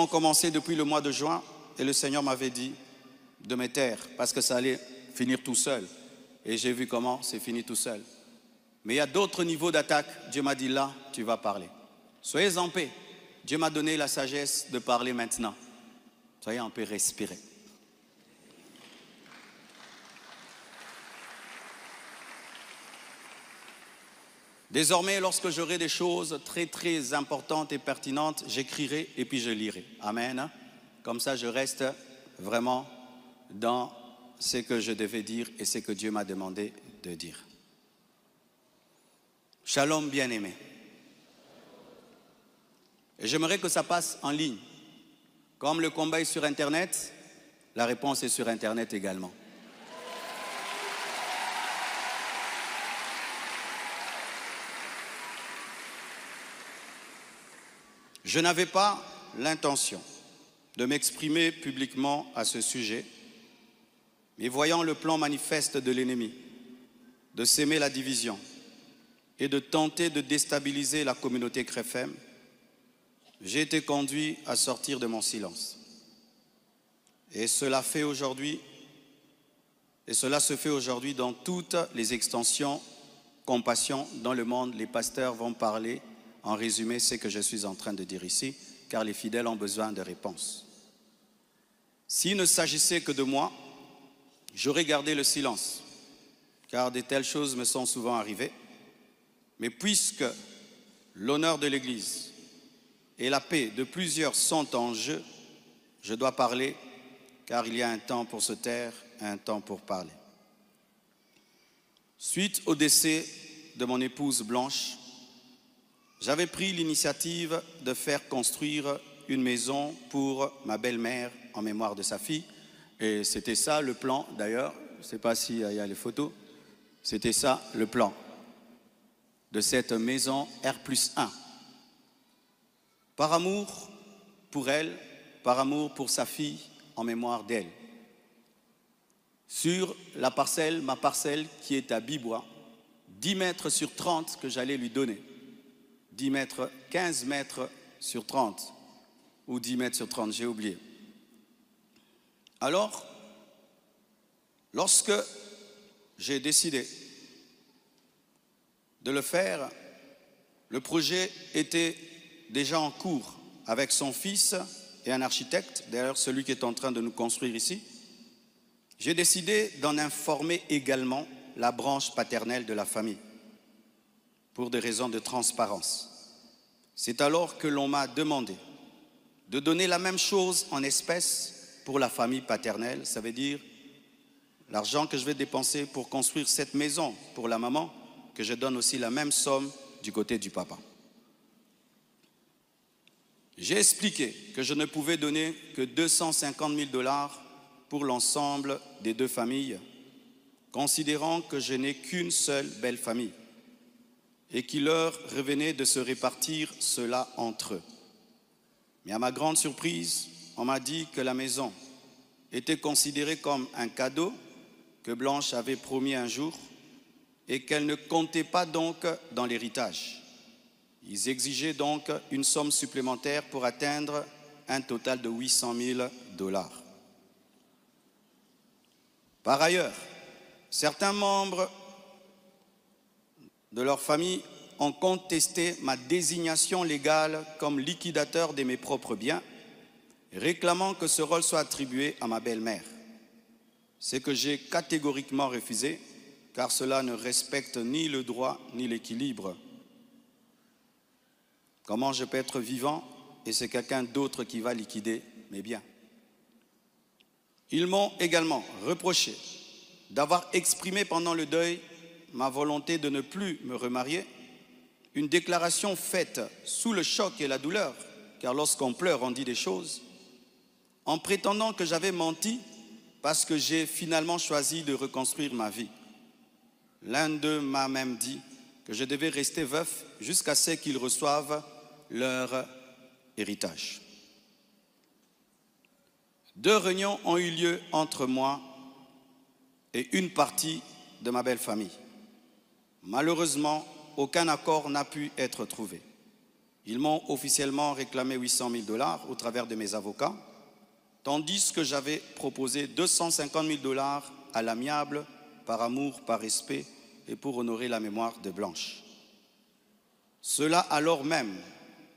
commencé depuis le mois de juin et le Seigneur m'avait dit de me taire parce que ça allait finir tout seul. Et j'ai vu comment c'est fini tout seul. Mais il y a d'autres niveaux d'attaque. Dieu m'a dit là, tu vas parler. Soyez en paix. Dieu m'a donné la sagesse de parler maintenant. Soyez en paix, respirez. Désormais, lorsque j'aurai des choses très très importantes et pertinentes, j'écrirai et puis je lirai. Amen. Comme ça, je reste vraiment dans ce que je devais dire et ce que Dieu m'a demandé de dire. Shalom bien-aimé. Et j'aimerais que ça passe en ligne. Comme le combat est sur Internet, la réponse est sur Internet également. Je n'avais pas l'intention de m'exprimer publiquement à ce sujet, mais voyant le plan manifeste de l'ennemi, de s'aimer la division et de tenter de déstabiliser la communauté CREFEM, j'ai été conduit à sortir de mon silence. Et cela se fait aujourd'hui dans toutes les extensions compassion dans le monde. Les pasteurs vont parler en résumé ce que je suis en train de dire ici, car les fidèles ont besoin de réponses. S'il ne s'agissait que de moi, j'aurais gardé le silence, car de telles choses me sont souvent arrivées. Mais puisque l'honneur de l'Église et la paix de plusieurs sont en jeu, je dois parler, car il y a un temps pour se taire, un temps pour parler. Suite au décès de mon épouse Blanche, j'avais pris l'initiative de faire construire une maison pour ma belle-mère en mémoire de sa fille. Et c'était ça le plan, d'ailleurs. Je ne sais pas s'il y a les photos. C'était ça le plan de cette maison R+1. Par amour pour elle, par amour pour sa fille, en mémoire d'elle. Sur la parcelle, ma parcelle qui est à Bibois, 10 mètres sur 30 que j'allais lui donner. 10 mètres, 15 mètres sur 30, ou 10 mètres sur 30, j'ai oublié. Alors, lorsque j'ai décidé de le faire, le projet était déjà en cours avec son fils et un architecte, d'ailleurs celui qui est en train de nous construire ici. J'ai décidé d'en informer également la branche paternelle de la famille, pour des raisons de transparence. C'est alors que l'on m'a demandé de donner la même chose en espèces pour la famille paternelle. Ça veut dire l'argent que je vais dépenser pour construire cette maison pour la maman, que je donne aussi la même somme du côté du papa. J'ai expliqué que je ne pouvais donner que 250 000 $ pour l'ensemble des deux familles, considérant que je n'ai qu'une seule belle famille et qu'il leur revenait de se répartir cela entre eux. Mais à ma grande surprise, on m'a dit que la maison était considérée comme un cadeau que Blanche avait promis un jour et qu'elle ne comptait pas donc dans l'héritage. Ils exigeaient donc une somme supplémentaire pour atteindre un total de 800 000 $. Par ailleurs, certains membres de leur famille ont contesté ma désignation légale comme liquidateur de mes propres biens, réclamant que ce rôle soit attribué à ma belle-mère. Ce que j'ai catégoriquement refusé, car cela ne respecte ni le droit ni l'équilibre. Comment je peux être vivant et c'est quelqu'un d'autre qui va liquider mes biens? Ils m'ont également reproché d'avoir exprimé pendant le deuil ma volonté de ne plus me remarier, une déclaration faite sous le choc et la douleur, car lorsqu'on pleure, on dit des choses, en prétendant que j'avais menti parce que j'ai finalement choisi de reconstruire ma vie. L'un d'eux m'a même dit que je devais rester veuf jusqu'à ce qu'ils reçoivent leur héritage. 2 réunions ont eu lieu entre moi et une partie de ma belle famille. Malheureusement, aucun accord n'a pu être trouvé. Ils m'ont officiellement réclamé 800 000 $ au travers de mes avocats, tandis que j'avais proposé 250 000 $ à l'amiable, par amour, par respect et pour honorer la mémoire de Blanche. Cela alors même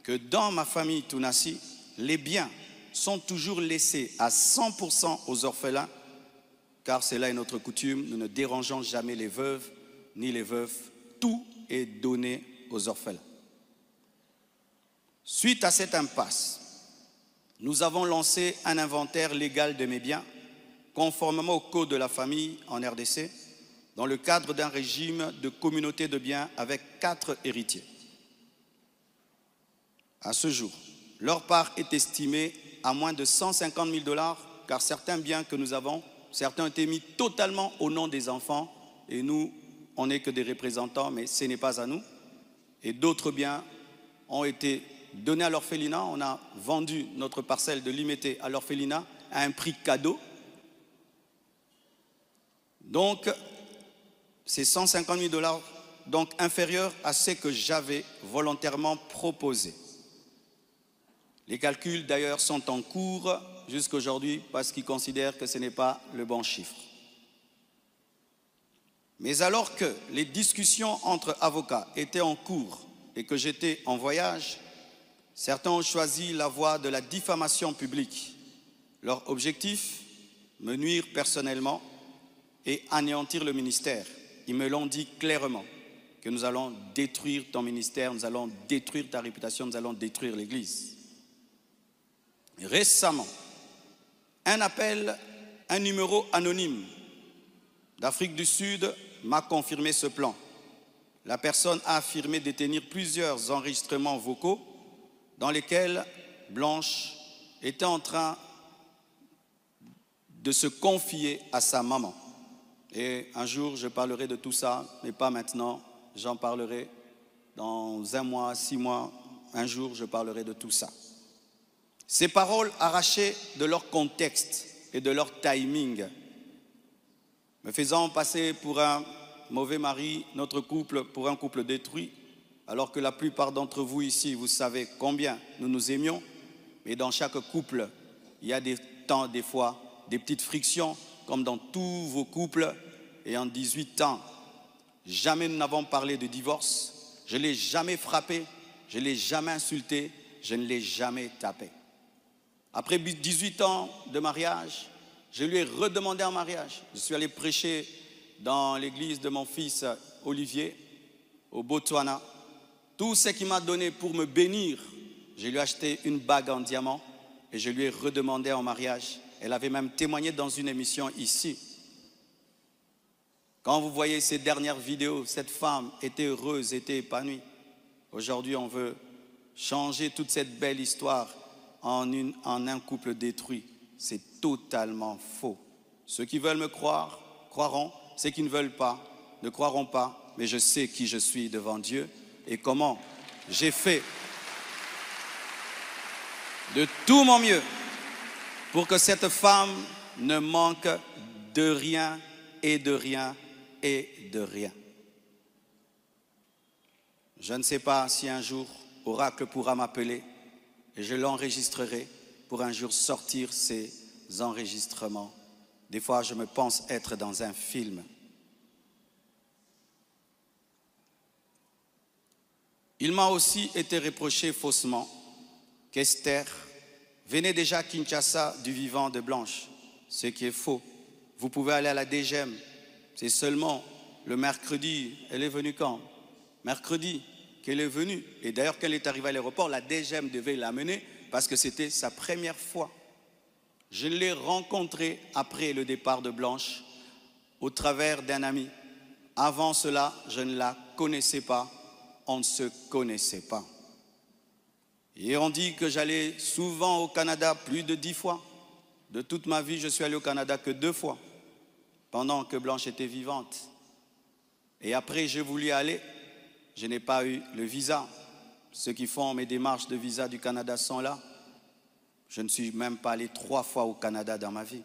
que dans ma famille Tounassi, les biens sont toujours laissés à 100% aux orphelins, car cela est notre coutume, nous ne dérangeons jamais les veuves ni les veufs, tout est donné aux orphelins. Suite à cette impasse, nous avons lancé un inventaire légal de mes biens, conformément au code de la famille en RDC, dans le cadre d'un régime de communauté de biens avec 4 héritiers. À ce jour, leur part est estimée à moins de 150 000 $, car certains biens que nous avons, certains ont été mis totalement au nom des enfants, et nous, on n'est que des représentants, mais ce n'est pas à nous. Et d'autres biens ont été donnés à l'orphelinat. On a vendu notre parcelle de Limété à l'orphelinat à un prix cadeau. Donc, c'est 150 000 $, donc inférieur à ce que j'avais volontairement proposé. Les calculs d'ailleurs sont en cours jusqu'à aujourd'hui parce qu'ils considèrent que ce n'est pas le bon chiffre. Mais alors que les discussions entre avocats étaient en cours et que j'étais en voyage, certains ont choisi la voie de la diffamation publique. Leur objectif, me nuire personnellement et anéantir le ministère. Ils me l'ont dit clairement, que nous allons détruire ton ministère, nous allons détruire ta réputation, nous allons détruire l'Église. Récemment, un numéro anonyme d'Afrique du Sud m'a confirmé ce plan. La personne a affirmé détenir plusieurs enregistrements vocaux dans lesquels Blanche était en train de se confier à sa maman. Et un jour, je parlerai de tout ça, mais pas maintenant. J'en parlerai dans 1 mois, 6 mois. Un jour, je parlerai de tout ça. Ces paroles arrachées de leur contexte et de leur timing, me faisant passer pour un mauvais mari, notre couple pour un couple détruit, alors que la plupart d'entre vous ici, vous savez combien nous nous aimions. Et dans chaque couple, il y a des temps, des fois, des petites frictions, comme dans tous vos couples. Et en 18 ans, jamais nous n'avons parlé de divorce. Je ne l'ai jamais frappé, je ne l'ai jamais insulté, je ne l'ai jamais tapé. Après 18 ans de mariage, je lui ai redemandé en mariage. Je suis allé prêcher dans l'église de mon fils Olivier, au Botswana. Tout ce qu'il m'a donné pour me bénir, je lui ai acheté une bague en diamant et je lui ai redemandé en mariage. Elle avait même témoigné dans une émission ici. Quand vous voyez ces dernières vidéos, cette femme était heureuse, était épanouie. Aujourd'hui, on veut changer toute cette belle histoire en un couple détruit. C'est totalement faux. Ceux qui veulent me croire, croiront. Ceux qui ne veulent pas, ne croiront pas. Mais je sais qui je suis devant Dieu et comment j'ai fait de tout mon mieux pour que cette femme ne manque de rien et de rien et de rien. Je ne sais pas si un jour Oracle pourra m'appeler et je l'enregistrerai pour un jour sortir ces enregistrements. Des fois, je me pense être dans un film. Il m'a aussi été reproché faussement qu'Esther venait déjà à Kinshasa du vivant de Blanche, ce qui est faux. Vous pouvez aller à la DGM, c'est seulement le mercredi. Elle est venue quand? Mercredi qu'elle est venue. Et d'ailleurs, quand elle est arrivée à l'aéroport, la DGM devait l'amener parce que c'était sa première fois. Je l'ai rencontrée après le départ de Blanche au travers d'un ami. Avant cela, je ne la connaissais pas. On ne se connaissait pas. Et on dit que j'allais souvent au Canada, plus de 10 fois. De toute ma vie, je suis allé au Canada que 2 fois, pendant que Blanche était vivante. Et après, j'ai voulu aller, je n'ai pas eu le visa. Ceux qui font mes démarches de visa du Canada sont là. Je ne suis même pas allé 3 fois au Canada dans ma vie.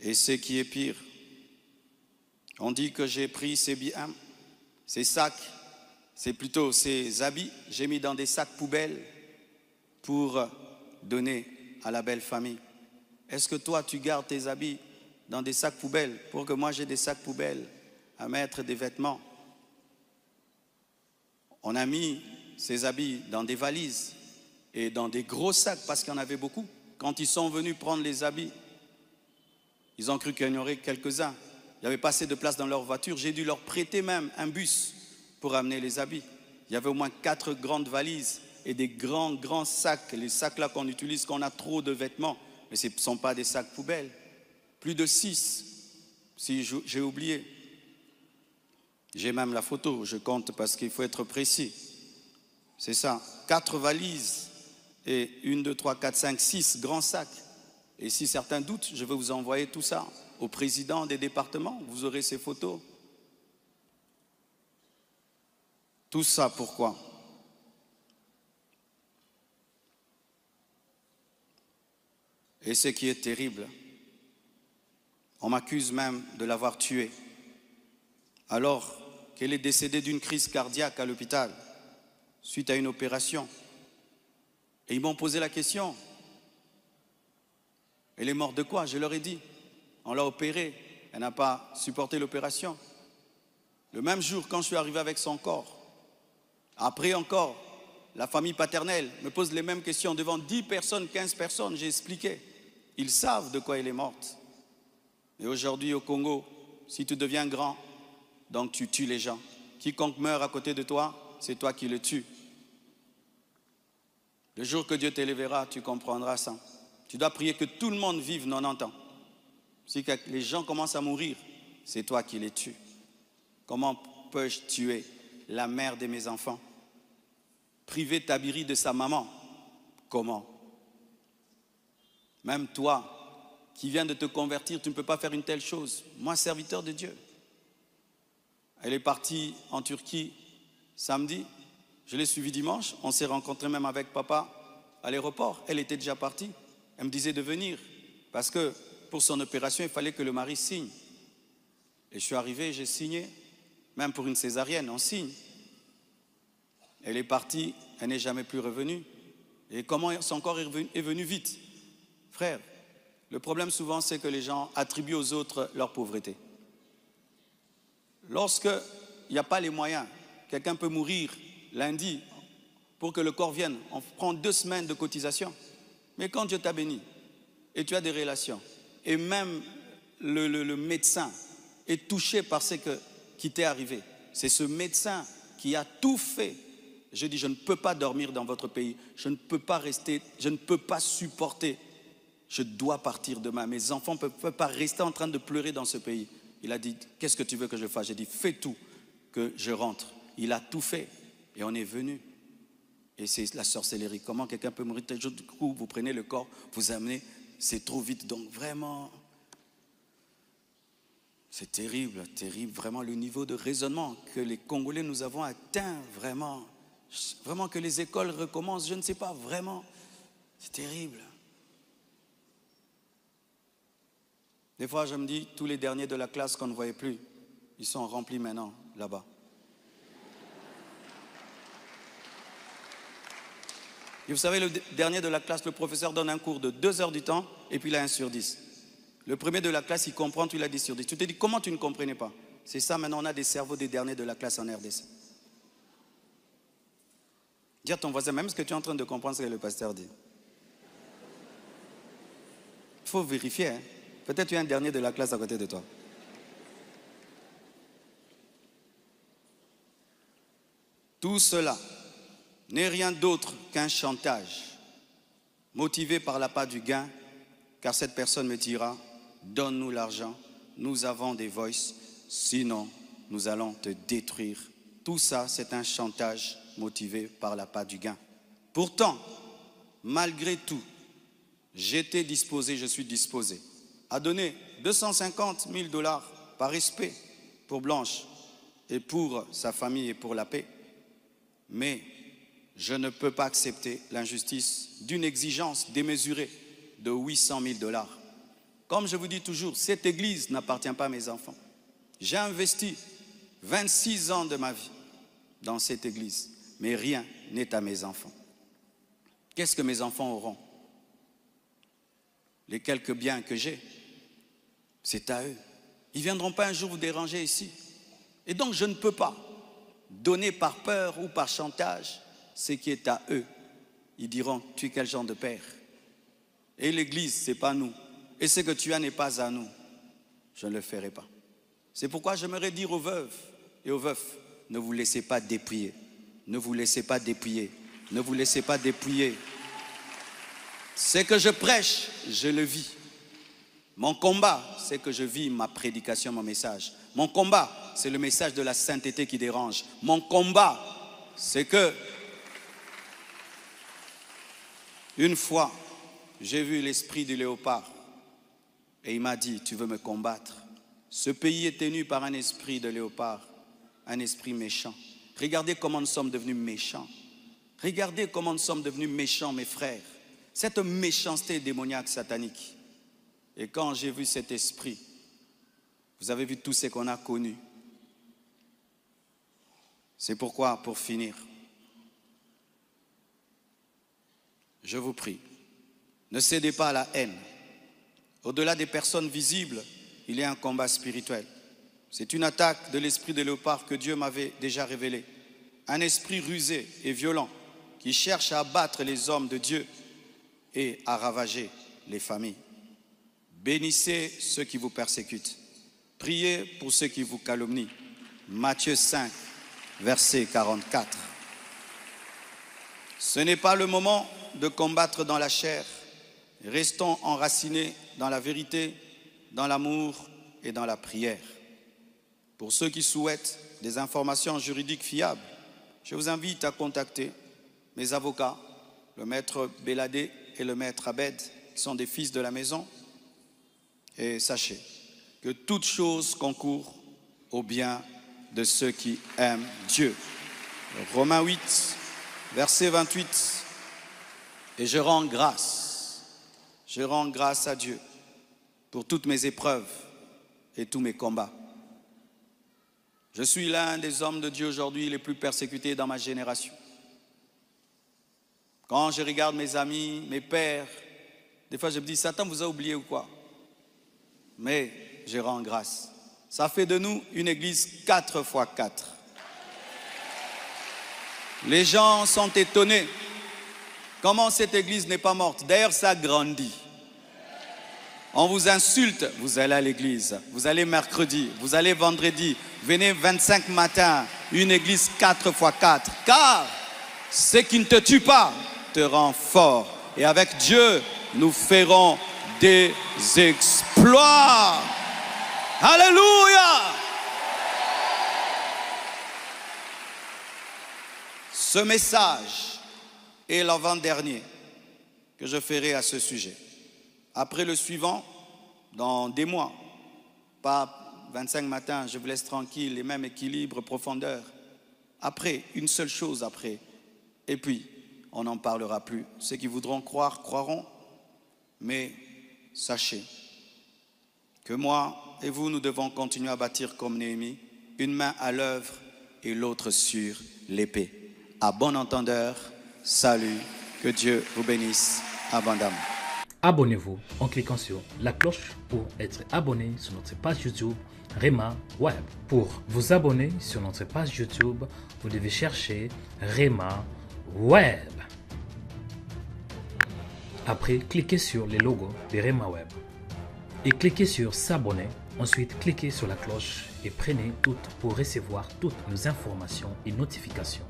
Et ce qui est pire, on dit que j'ai pris ces biens, ces sacs, c'est plutôt ces habits, j'ai mis dans des sacs poubelles pour donner à la belle famille. Est-ce que toi, tu gardes tes habits dans des sacs poubelles pour que moi j'ai des sacs poubelles à mettre des vêtements? On a mis ces habits dans des valises et dans des gros sacs parce qu'il y en avait beaucoup. Quand ils sont venus prendre les habits, ils ont cru qu'il y en aurait quelques-uns. Il n'y avait pas assez de place dans leur voiture. J'ai dû leur prêter même un bus pour amener les habits. Il y avait au moins 4 grandes valises et des grands sacs. Les sacs là qu'on utilise quand on a trop de vêtements. Mais ce ne sont pas des sacs poubelles. Plus de 6, si j'ai oublié. J'ai même la photo, je compte parce qu'il faut être précis. C'est ça, 4 valises et 1, 2, 3, 4, 5, 6 grands sacs. Et si certains doutent, je vais vous envoyer tout ça au président des départements. Vous aurez ces photos. Tout ça, pourquoi? Et ce qui est terrible, on m'accuse même de l'avoir tué, alors qu'elle est décédée d'une crise cardiaque à l'hôpital, suite à une opération. Et ils m'ont posé la question, elle est morte de quoi? Je leur ai dit, on l'a opérée, elle n'a pas supporté l'opération. Le même jour, quand je suis arrivé avec son corps, après encore, la famille paternelle me pose les mêmes questions devant 10 personnes, 15 personnes, j'ai expliqué. Ils savent de quoi elle est morte. Et aujourd'hui au Congo, si tu deviens grand, donc tu tues les gens. Quiconque meurt à côté de toi, c'est toi qui le tues. Le jour que Dieu t'élèvera, tu comprendras ça. Tu dois prier que tout le monde vive 90 ans. Si les gens commencent à mourir, c'est toi qui les tues. Comment peux-je tuer la mère de mes enfants? Priver Tabiri de sa maman? Comment? Même toi, qui viens de te convertir, tu ne peux pas faire une telle chose. Moi, serviteur de Dieu. Elle est partie en Turquie samedi. Je l'ai suivie dimanche. On s'est rencontrés même avec papa à l'aéroport. Elle était déjà partie. Elle me disait de venir parce que pour son opération, il fallait que le mari signe. Et je suis arrivé, j'ai signé. Même pour une césarienne, on signe. Elle est partie, elle n'est jamais plus revenue. Et comment son corps est venu vite? Frère, le problème souvent, c'est que les gens attribuent aux autres leur pauvreté. Lorsqu'il n'y a pas les moyens, quelqu'un peut mourir lundi pour que le corps vienne. On prend 2 semaines de cotisation. Mais quand Dieu t'a béni et tu as des relations, et même le médecin est touché par ce qui t'est arrivé, c'est ce médecin qui a tout fait. Je dis, je ne peux pas dormir dans votre pays, je ne peux pas rester, je ne peux pas supporter. Je dois partir demain. Mes enfants ne peuvent pas rester en train de pleurer dans ce pays. Il a dit, qu'est-ce que tu veux que je fasse? J'ai dit, fais tout que je rentre. Il a tout fait et on est venu. Et c'est la sorcellerie. Comment quelqu'un peut mourir tel jour? Du coup, vous prenez le corps, vous amenez, c'est trop vite. Donc vraiment, c'est terrible, terrible. Vraiment le niveau de raisonnement que les Congolais nous avons atteint, vraiment. Vraiment que les écoles recommencent, je ne sais pas, vraiment. C'est terrible. Des fois, je me dis, tous les derniers de la classe qu'on ne voyait plus, ils sont remplis maintenant, là-bas. Et vous savez, le dernier de la classe, le professeur donne un cours de 2 heures du temps, et puis il a 1 sur 10. Le premier de la classe, il comprend, tu l'as 10 sur 10. Tu te dis, comment tu ne comprenais pas? C'est ça, maintenant, on a des cerveaux des derniers de la classe en RDC. Dis à ton voisin, même ce que tu es en train de comprendre, ce que le pasteur dit. Il faut vérifier, hein. Peut-être tu es un dernier de la classe à côté de toi. Tout cela n'est rien d'autre qu'un chantage, motivé par l'appât du gain, car cette personne me dira, donne-nous l'argent, nous avons des voices, sinon nous allons te détruire. Tout ça, c'est un chantage motivé par l'appât du gain. Pourtant, malgré tout, j'étais disposé, je suis disposé à donner 250 000 $ par respect pour Blanche et pour sa famille et pour la paix. Mais je ne peux pas accepter l'injustice d'une exigence démesurée de 800 000 $. Comme je vous dis toujours, cette église n'appartient pas à mes enfants. J'ai investi 26 ans de ma vie dans cette église, mais rien n'est à mes enfants. Qu'est-ce que mes enfants auront? Les quelques biens que j'ai, c'est à eux. Ils ne viendront pas un jour vous déranger ici. Et donc je ne peux pas donner par peur ou par chantage ce qui est à eux. Ils diront, tu es quel genre de père? Et l'église, ce n'est pas nous. Et ce que tu as n'est pas à nous. Je ne le ferai pas. C'est pourquoi j'aimerais dire aux veuves et aux veufs, ne vous laissez pas dépouiller. Ne vous laissez pas dépouiller. Ne vous laissez pas dépouiller. Ce que je prêche, je le vis. Mon combat, c'est que je vis ma prédication, mon message. Mon combat, c'est le message de la sainteté qui dérange. Mon combat, c'est que une fois, j'ai vu l'esprit du léopard et il m'a dit, tu veux me combattre? Ce pays est tenu par un esprit de léopard, un esprit méchant. Regardez comment nous sommes devenus méchants. Regardez comment nous sommes devenus méchants, mes frères. Cette méchanceté démoniaque satanique. Et quand j'ai vu cet esprit, vous avez vu tout ce qu'on a connu. C'est pourquoi, pour finir, je vous prie, ne cédez pas à la haine. Au-delà des personnes visibles, il y a un combat spirituel. C'est une attaque de l'esprit de léopard que Dieu m'avait déjà révélé. Un esprit rusé et violent qui cherche à abattre les hommes de Dieu et à ravager les familles. Bénissez ceux qui vous persécutent. Priez pour ceux qui vous calomnient. Matthieu 5, verset 44. Ce n'est pas le moment de combattre dans la chair. Restons enracinés dans la vérité, dans l'amour et dans la prière. Pour ceux qui souhaitent des informations juridiques fiables, je vous invite à contacter mes avocats, le maître Béladé et le maître Abed, qui sont des fils de la maison. Et sachez que toute chose concourt au bien de ceux qui aiment Dieu. Romains 8, verset 28. Et je rends grâce à Dieu pour toutes mes épreuves et tous mes combats. Je suis l'un des hommes de Dieu aujourd'hui les plus persécutés dans ma génération. Quand je regarde mes amis, mes pères, des fois je me dis, Satan vous a oublié ou quoi? Mais je rends grâce. Ça fait de nous une église 4x4. Les gens sont étonnés. Comment cette église n'est pas morte? D'ailleurs, ça grandit. On vous insulte, vous allez à l'église. Vous allez mercredi, vous allez vendredi. Venez 25 matins, une église 4x4. Car ce qui ne te tue pas te rend fort. Et avec Dieu, nous ferons des exploits. Alléluia! Ce message est l'avant-dernier que je ferai à ce sujet. Après le suivant, dans des mois, pas 25 matins, je vous laisse tranquille, les mêmes équilibres, profondeur. Après, une seule chose après. Et puis, on n'en parlera plus. Ceux qui voudront croire, croiront. Mais sachez que moi et vous, nous devons continuer à bâtir comme Néhémie, une main à l'œuvre et l'autre sur l'épée. À bon entendeur, salut, que Dieu vous bénisse abondamment. Abonnez-vous en cliquant sur la cloche pour être abonné sur notre page YouTube Rema Web. Pour vous abonner sur notre page YouTube, vous devez chercher Rema Web. Après, cliquez sur les logos de Rema Web et cliquez sur s'abonner. Ensuite, cliquez sur la cloche et prenez toutes pour recevoir toutes nos informations et notifications.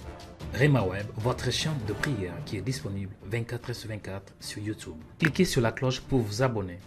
Rema Web, votre chaîne de prière qui est disponible 24h sur 24 sur YouTube. Cliquez sur la cloche pour vous abonner.